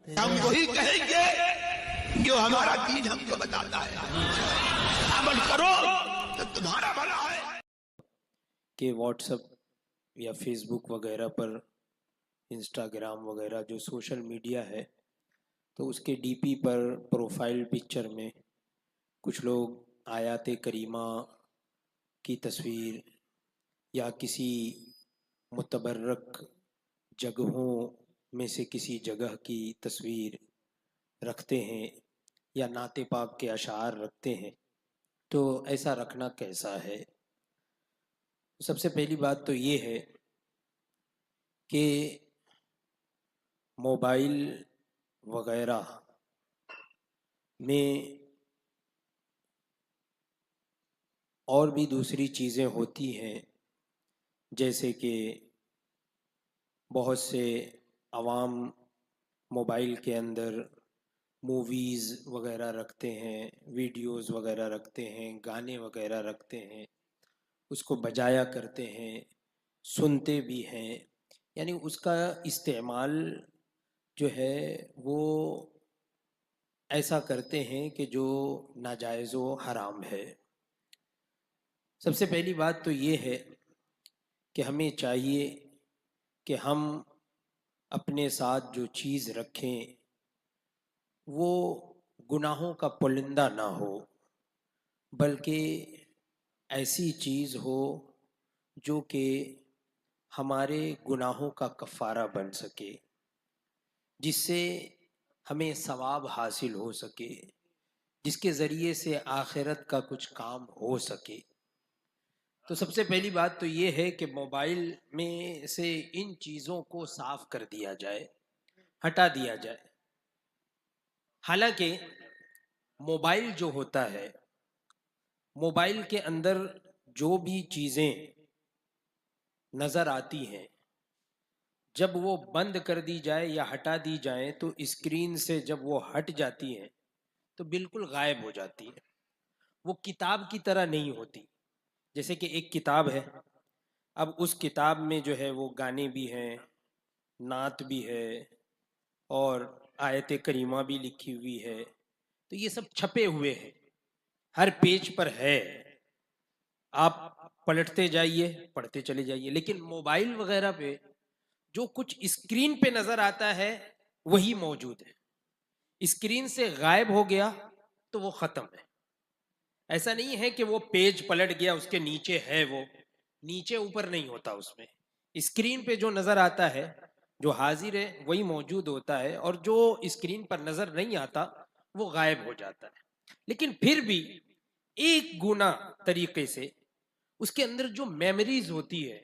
ہم وہی کہیں گے جو ہمارا دین ہم کو بتاتا ہے، عمل کرو تو تمہارا بھلا ہے۔ کہ واٹس ایپ یا فیس بک وغیرہ پر، انسٹاگرام وغیرہ جو سوشل میڈیا ہے، تو اس کے ڈی پی پر پروفائل پکچر میں کچھ لوگ آیات کریمہ کی تصویر یا کسی متبرک جگہوں میں سے کسی جگہ کی تصویر رکھتے ہیں یا نعت پاک کے اشعار رکھتے ہیں۔ تو ایسا رکھنا کیسا ہے؟ سب سے پہلی بات تو یہ ہے کہ موبائل وغیرہ میں اور بھی دوسری چیزیں ہوتی ہیں، جیسے کہ بہت سے عوام موبائل کے اندر موویز وغیرہ رکھتے ہیں، ویڈیوز وغیرہ رکھتے ہیں، گانے وغیرہ رکھتے ہیں، اس کو بجایا کرتے ہیں، سنتے بھی ہیں، یعنی اس کا استعمال جو ہے وہ ایسا کرتے ہیں کہ جو ناجائز و حرام ہے۔ سب سے پہلی بات تو یہ ہے کہ ہمیں چاہیے کہ ہم اپنے ساتھ جو چیز رکھیں وہ گناہوں کا پلندہ نہ ہو، بلکہ ایسی چیز ہو جو کہ ہمارے گناہوں کا کفارہ بن سکے، جس سے ہمیں ثواب حاصل ہو سکے، جس کے ذریعے سے آخرت کا کچھ کام ہو سکے۔ تو سب سے پہلی بات تو یہ ہے کہ موبائل میں سے ان چیزوں کو صاف کر دیا جائے، ہٹا دیا جائے۔ حالانکہ موبائل جو ہوتا ہے، موبائل کے اندر جو بھی چیزیں نظر آتی ہیں، جب وہ بند کر دی جائے یا ہٹا دی جائیں تو اسکرین سے جب وہ ہٹ جاتی ہیں تو بالکل غائب ہو جاتی ہے، وہ کتاب کی طرح نہیں ہوتی۔ جیسے کہ ایک کتاب ہے، اب اس کتاب میں جو ہے وہ گانے بھی ہیں، نعت بھی ہے، اور آیت کریمہ بھی لکھی ہوئی ہے، تو یہ سب چھپے ہوئے ہیں، ہر پیج پر ہے، آپ پلٹتے جائیے، پڑھتے چلے جائیے۔ لیکن موبائل وغیرہ پہ جو کچھ اسکرین پہ نظر آتا ہے وہی موجود ہے، اسکرین سے غائب ہو گیا تو وہ ختم ہے۔ ایسا نہیں ہے کہ وہ پیج پلٹ گیا اس کے نیچے ہے، وہ نیچے اوپر نہیں ہوتا، اس میں اسکرین پہ جو نظر آتا ہے، جو حاضر ہے وہی موجود ہوتا ہے، اور جو اسکرین پر نظر نہیں آتا وہ غائب ہو جاتا ہے۔ لیکن پھر بھی ایک گنا طریقے سے اس کے اندر جو میموریز ہوتی ہے،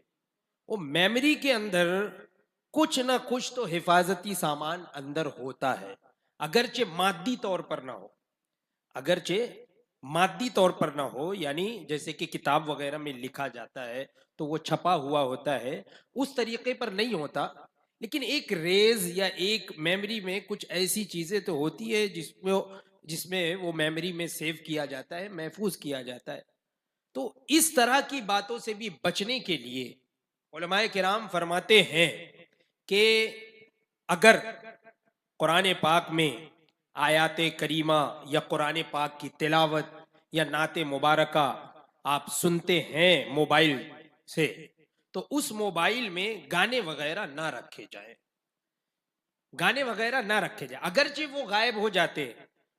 وہ میموری کے اندر کچھ نہ کچھ تو حفاظتی سامان اندر ہوتا ہے، اگرچہ مادی طور پر نہ ہو، اگرچہ مادی طور پر نہ ہو، یعنی جیسے کہ کتاب وغیرہ میں لکھا جاتا ہے تو وہ چھپا ہوا ہوتا ہے، اس طریقے پر نہیں ہوتا، لیکن ایک ریز یا ایک میموری میں کچھ ایسی چیزیں تو ہوتی ہے جس میں وہ میموری میں سیو کیا جاتا ہے، محفوظ کیا جاتا ہے۔ تو اس طرح کی باتوں سے بھی بچنے کے لیے علماء کرام فرماتے ہیں کہ اگر قرآن پاک میں آیات کریمہ یا قرآن پاک کی تلاوت یا نعت مبارکہ آپ سنتے ہیں موبائل سے، تو اس موبائل میں گانے وغیرہ نہ رکھے جائیں، گانے وغیرہ نہ رکھے جائیں، اگرچہ وہ غائب ہو جاتے،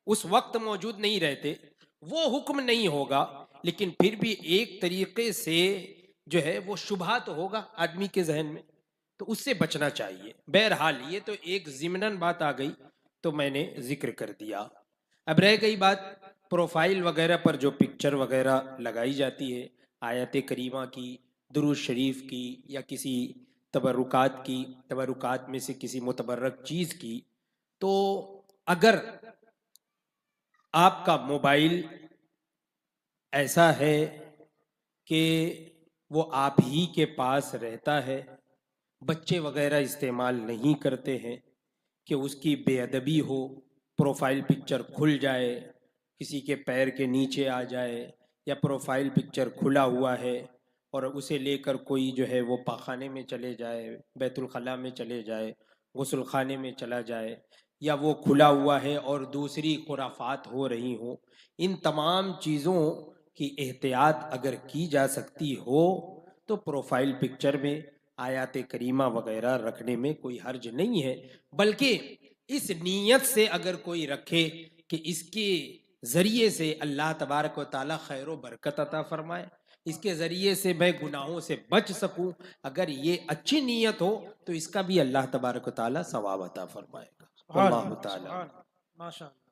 اس وقت موجود نہیں رہتے، وہ حکم نہیں ہوگا، لیکن پھر بھی ایک طریقے سے جو ہے وہ شبہہ تو ہوگا آدمی کے ذہن میں، تو اس سے بچنا چاہیے۔ بہرحال یہ تو ایک ضمناً بات آ گئی تو میں نے ذکر کر دیا۔ اب رہ گئی بات پروفائل وغیرہ پر جو پکچر وغیرہ لگائی جاتی ہے، آیت کریمہ کی، درود شریف کی، یا کسی تبرکات میں سے کسی متبرک چیز کی، تو اگر آپ کا موبائل ایسا ہے کہ وہ آپ ہی کے پاس رہتا ہے، بچے وغیرہ استعمال نہیں کرتے ہیں، کہ اس کی بے ادبی ہو، پروفائل پکچر کھل جائے، کسی کے پیر کے نیچے آ جائے، یا پروفائل پکچر کھلا ہوا ہے اور اسے لے کر کوئی جو ہے وہ پاخانے میں چلے جائے، بیت الخلاء میں چلے جائے، غسل خانے میں چلا جائے، یا وہ کھلا ہوا ہے اور دوسری خرافات ہو رہی ہوں، ان تمام چیزوں کی احتیاط اگر کی جا سکتی ہو تو پروفائل پکچر میں آیات کریمہ وغیرہ رکھنے میں کوئی حرج نہیں ہے، بلکہ اس نیت سے اگر کوئی رکھے کہ اس کے ذریعے سے اللہ تبارک و تعالیٰ خیر و برکت عطا فرمائے، اس کے ذریعے سے میں گناہوں سے بچ سکوں، اگر یہ اچھی نیت ہو تو اس کا بھی اللہ تبارک و تعالیٰ ثواب عطا فرمائے گا۔ واللہ تعالیٰ ماشاء اللہ